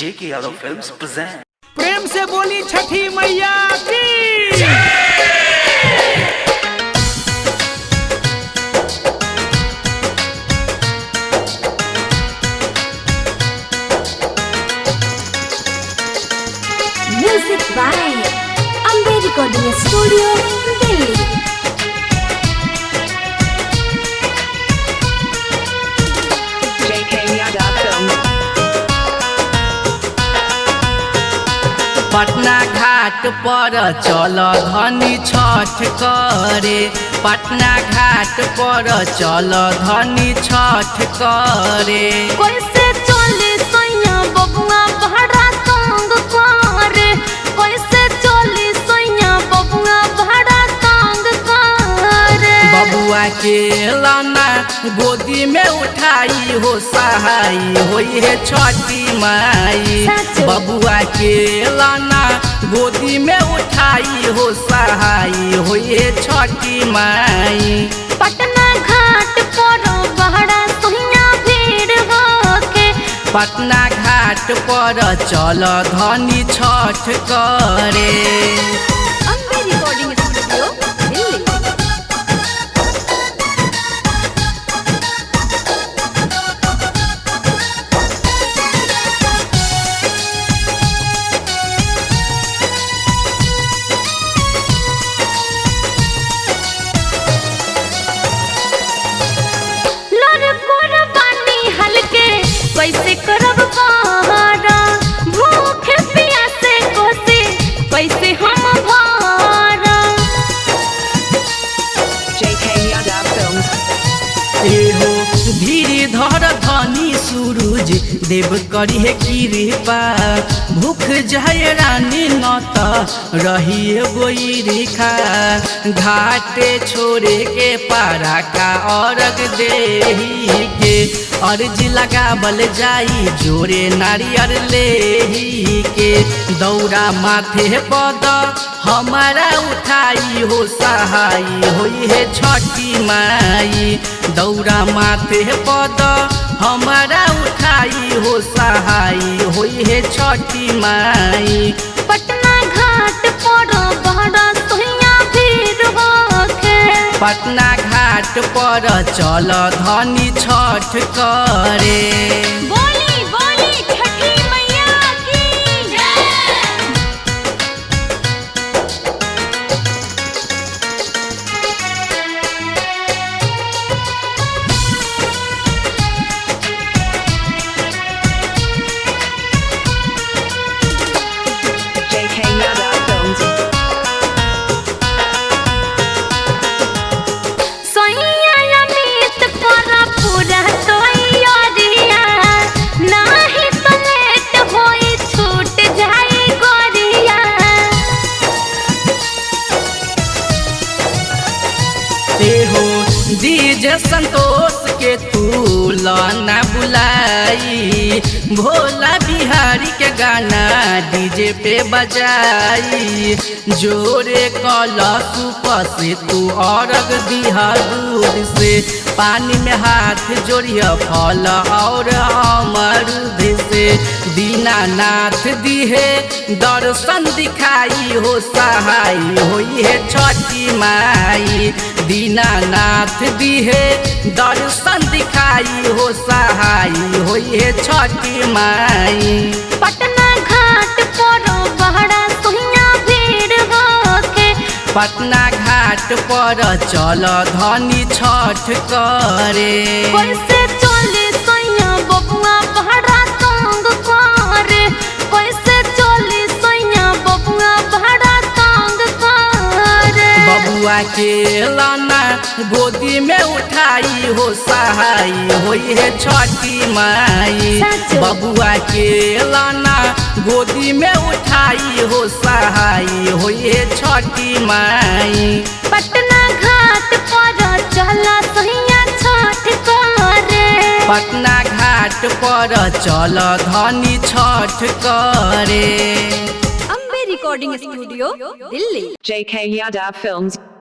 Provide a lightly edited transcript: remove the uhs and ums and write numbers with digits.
जेके Yadav films present. प्रेम से बोली छठी मैया की। Music by Ambe recording studio Delhi. Patna घाट पर चल धनी छठ करे, पटना घाट पर चल धनी छठ करे। कैसे चले सैया बबुआ भाड़ा तंग करे, कैसे चले सैया बबुआ भाड़ा तंग करे। बबुआ के लाना गोदी में उठाई हो सहाई होई है छठी माई। बबुआ के लाना गोदी में उठाई हो सहाई होई है छठी माई। पटना घाट पर भाड़ा सैया भीड़ होके, पटना घाट पर चल धनी छठ करे। Ambe recording studio Delhi. कैसे करब बहारा भूखे प्यासे कोसे, कैसे हम भारा। एहो धीरे धर धनी सूरज देव करी है कृपा, भूख जाए रानी न त रही गोई रेखा। घाटे छोड़े के पारा का अर्घ देही के, अर्जी लगावल जाई जोरे नारियर लेही के। दौरा माथे पद हमारा उठाई हो सहाई होई है छठी माई। दौरा माथे पद हमारा उठाई हो सहाई होई है छठी माई। पटना घाट पर बड़ा सोहिया भीड़ होके, पटना घाट पर चल धनी छठ करे। बोली बोली छठी मैया की जय। डीजे संतोष के तू लाना बुलाई, भोला बिहारी के गाना डीजे पे बजाई। जोरे कलश से तू अर्घ दिहा दूध से, पानी में हाथ जोड़िया फल और अमरूद से। दीनानाथ दिहे दर्शन दिखाई हो सहाई होई है छठी माई। दीनानाथ दिहे दर्शन दिखाई हो सहाई होई है छठी माई। पटना घाट पर बड़ा सोहिया भीड़ होके, पटना घाट पर चल धनी छठ करे। कैसे चले सैया बबुआ भाड़ा तंग करे, कैसे चले सैया बबुआ भाड़ा तंग करे। बबुआ के लाना गोदी में उठाई हो सहाई होई है छठी माई। बबुआ के लाना गोदी में उठाई हो सहाई होई है छठी माई। पटना घाट पर चला सैया छठ करे, पटना घाट पर चल धनी छठ करे। Ambe recording studio Delhi. JK Yadav Films